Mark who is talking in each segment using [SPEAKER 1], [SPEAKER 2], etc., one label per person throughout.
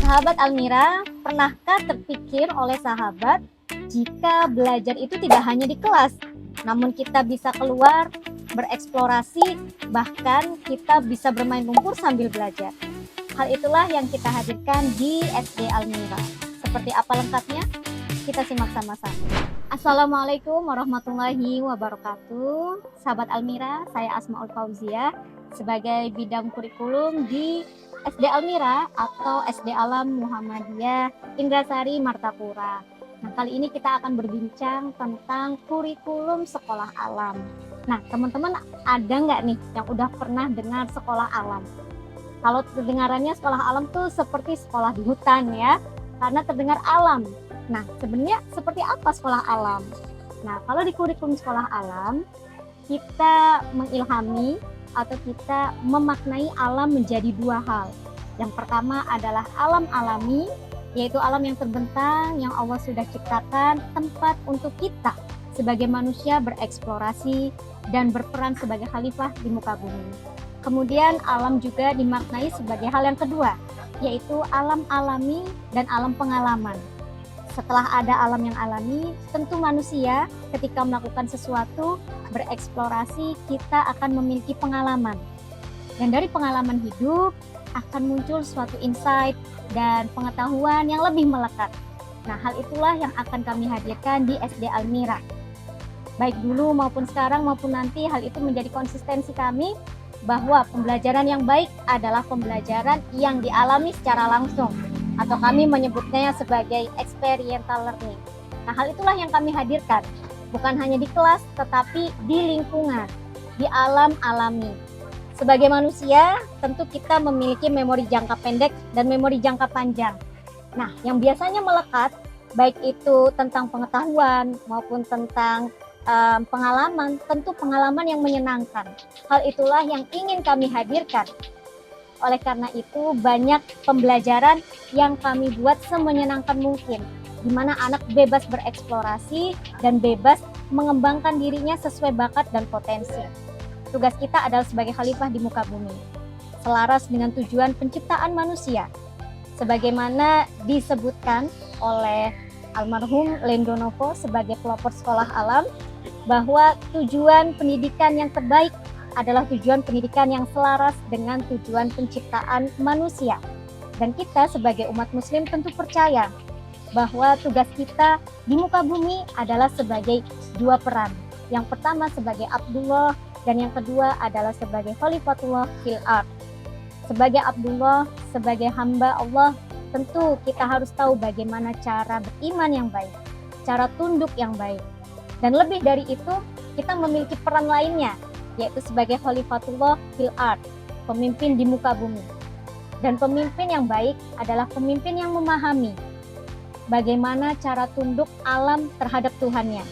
[SPEAKER 1] Sahabat Almira, pernahkah terpikir oleh sahabat jika belajar itu tidak hanya di kelas, namun kita bisa keluar, bereksplorasi, bahkan kita bisa bermain lumpur sambil belajar. Hal itulah yang kita hadirkan di SD Almira. Seperti apa lengkapnya? Kita simak sama-sama. Assalamualaikum warahmatullahi wabarakatuh. Sahabat Almira, saya Asmaul Fauzia sebagai bidang kurikulum di SD Almira atau SD Alam Muhammadiyah Indrasari Martapura. Nah, kali ini kita akan berbincang tentang kurikulum sekolah alam. Nah, teman-teman ada nggak nih yang udah pernah dengar sekolah alam? Kalau kedengarannya sekolah alam tuh seperti sekolah di hutan ya, karena terdengar alam. Nah, sebenarnya seperti apa sekolah alam? Nah, kalau di kurikulum sekolah alam, kita mengilhami atau kita memaknai alam menjadi dua hal. Yang pertama adalah alam alami, yaitu alam yang terbentang yang Allah sudah ciptakan tempat untuk kita sebagai manusia bereksplorasi dan berperan sebagai khalifah di muka bumi. Kemudian alam juga dimaknai sebagai hal yang kedua, yaitu alam alami dan alam pengalaman. Setelah ada alam yang alami, tentu manusia ketika melakukan sesuatu, bereksplorasi, kita akan memiliki pengalaman. Dan dari pengalaman hidup akan muncul suatu insight dan pengetahuan yang lebih melekat. Nah, hal itulah yang akan kami hadirkan di SD Almira. Baik dulu maupun sekarang maupun nanti, hal itu menjadi konsistensi kami bahwa pembelajaran yang baik adalah pembelajaran yang dialami secara langsung, atau kami menyebutnya sebagai experiential learning. Nah, hal itulah yang kami hadirkan, bukan hanya di kelas, tetapi di lingkungan, di alam alami. Sebagai manusia, tentu kita memiliki memori jangka pendek dan memori jangka panjang. Nah, yang biasanya melekat, baik itu tentang pengetahuan maupun tentang pengalaman, tentu pengalaman yang menyenangkan. Hal itulah yang ingin kami hadirkan. Oleh karena itu, banyak pembelajaran yang kami buat semenyenangkan mungkin, di mana anak bebas bereksplorasi dan bebas mengembangkan dirinya sesuai bakat dan potensi. Tugas kita adalah sebagai khalifah di muka bumi, selaras dengan tujuan penciptaan manusia. Sebagaimana disebutkan oleh almarhum Lendonovo sebagai pelopor sekolah alam, bahwa tujuan pendidikan yang terbaik adalah tujuan pendidikan yang selaras dengan tujuan penciptaan manusia. Dan kita sebagai umat muslim tentu percaya bahwa tugas kita di muka bumi adalah sebagai dua peran. Yang pertama sebagai Abdullah dan yang kedua adalah sebagai Khalifatullah fil ard. Sebagai Abdullah, sebagai hamba Allah, tentu kita harus tahu bagaimana cara beriman yang baik, cara tunduk yang baik. Dan lebih dari itu, kita memiliki peran lainnya, yaitu sebagai Khalifatullah fil ard, pemimpin di muka bumi. Dan pemimpin yang baik adalah pemimpin yang memahami bagaimana cara tunduk alam terhadap Tuhannya.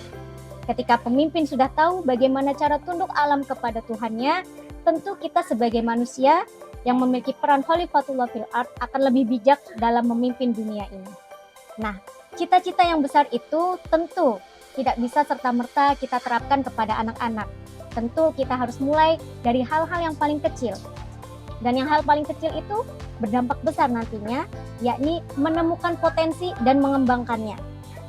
[SPEAKER 1] Ketika pemimpin sudah tahu bagaimana cara tunduk alam kepada Tuhannya, tentu kita sebagai manusia yang memiliki peran Khalifatullah fil ard akan lebih bijak dalam memimpin dunia ini. Nah, cita-cita yang besar itu tentu tidak bisa serta-merta kita terapkan kepada anak-anak. Tentu kita harus mulai dari hal-hal yang paling kecil. Dan yang hal paling kecil itu berdampak besar nantinya, yakni menemukan potensi dan mengembangkannya.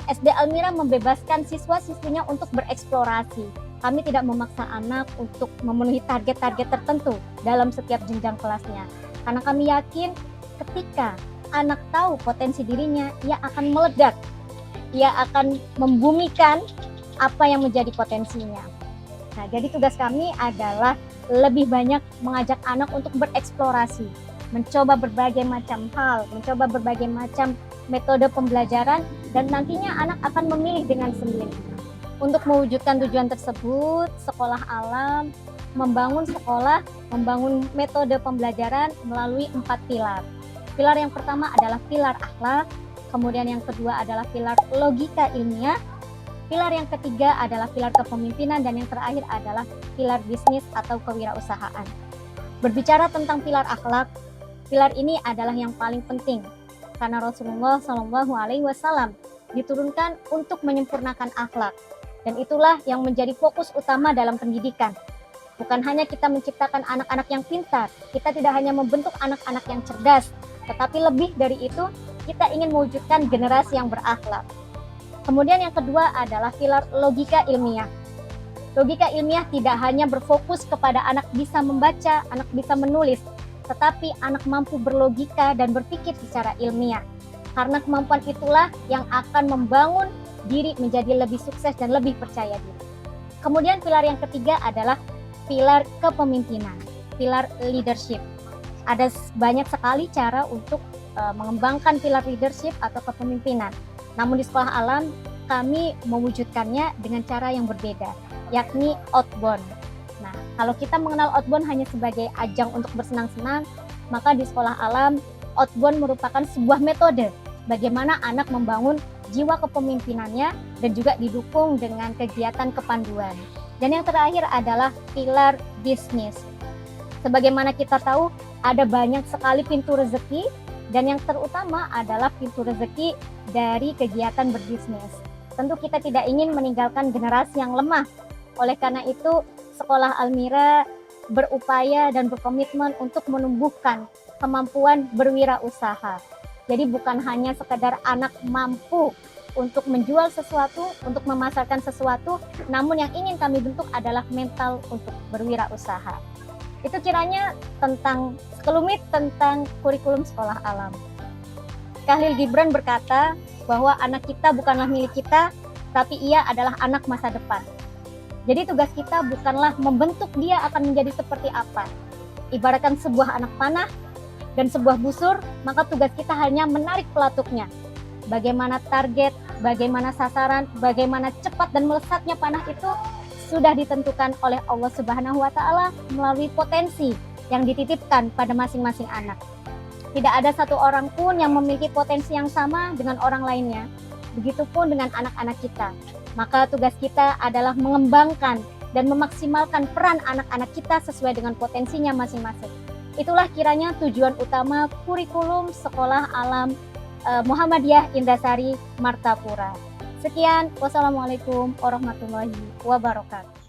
[SPEAKER 1] SD Almira membebaskan siswa-siswinya untuk bereksplorasi. Kami tidak memaksa anak untuk memenuhi target-target tertentu dalam setiap jenjang kelasnya. Karena kami yakin ketika anak tahu potensi dirinya, ia akan meledak. Ia akan membumikan apa yang menjadi potensinya. Nah, jadi tugas kami adalah lebih banyak mengajak anak untuk bereksplorasi, mencoba berbagai macam hal, mencoba berbagai macam metode pembelajaran, dan nantinya anak akan memilih dengan sendiri. Untuk mewujudkan tujuan tersebut, sekolah alam membangun sekolah, membangun metode pembelajaran melalui 4 pilar. Pilar yang pertama adalah pilar akhlak, kemudian yang kedua adalah pilar logika ilmiah, pilar yang ketiga adalah pilar kepemimpinan, dan yang terakhir adalah pilar bisnis atau kewirausahaan. Berbicara tentang pilar akhlak, pilar ini adalah yang paling penting karena Rasulullah SAW diturunkan untuk menyempurnakan akhlak, dan itulah yang menjadi fokus utama dalam pendidikan. Bukan hanya kita menciptakan anak-anak yang pintar, kita tidak hanya membentuk anak-anak yang cerdas, tetapi lebih dari itu, kita ingin mewujudkan generasi yang berakhlak. Kemudian yang kedua adalah pilar logika ilmiah. Logika ilmiah tidak hanya berfokus kepada anak bisa membaca, anak bisa menulis, tetapi anak mampu berlogika dan berpikir secara ilmiah. Karena kemampuan itulah yang akan membangun diri menjadi lebih sukses dan lebih percaya diri. Kemudian pilar yang ketiga adalah pilar kepemimpinan, pilar leadership. Ada banyak sekali cara untuk mengembangkan pilar leadership atau kepemimpinan. Namun di Sekolah Alam kami mewujudkannya dengan cara yang berbeda, yakni outbound. Nah, kalau kita mengenal outbound hanya sebagai ajang untuk bersenang-senang, maka di Sekolah Alam outbound merupakan sebuah metode bagaimana anak membangun jiwa kepemimpinannya dan juga didukung dengan kegiatan kepanduan. Dan yang terakhir adalah pilar bisnis. Sebagaimana kita tahu, ada banyak sekali pintu rezeki dan yang terutama adalah pintu rezeki dari kegiatan berbisnis. Tentu kita tidak ingin meninggalkan generasi yang lemah. Oleh karena itu, Sekolah Almira berupaya dan berkomitmen untuk menumbuhkan kemampuan berwirausaha. Jadi bukan hanya sekedar anak mampu untuk menjual sesuatu, untuk memasarkan sesuatu, namun yang ingin kami bentuk adalah mental untuk berwirausaha. Itu kiranya tentang sekelumit tentang kurikulum Sekolah Alam. Khalil Gibran berkata bahwa anak kita bukanlah milik kita, tapi ia adalah anak masa depan. Jadi tugas kita bukanlah membentuk dia akan menjadi seperti apa. Ibaratkan sebuah anak panah dan sebuah busur, maka tugas kita hanya menarik pelatuknya. Bagaimana target, bagaimana sasaran, bagaimana cepat dan melesatnya panah itu sudah ditentukan oleh Allah Subhanahu wa Ta'ala melalui potensi yang dititipkan pada masing-masing anak. Tidak ada satu orang pun yang memiliki potensi yang sama dengan orang lainnya. Begitupun dengan anak-anak kita. Maka tugas kita adalah mengembangkan dan memaksimalkan peran anak-anak kita sesuai dengan potensinya masing-masing. Itulah kiranya tujuan utama kurikulum Sekolah Alam Muhammadiyah Indrasari Martapura. Sekian, wassalamualaikum warahmatullahi wabarakatuh.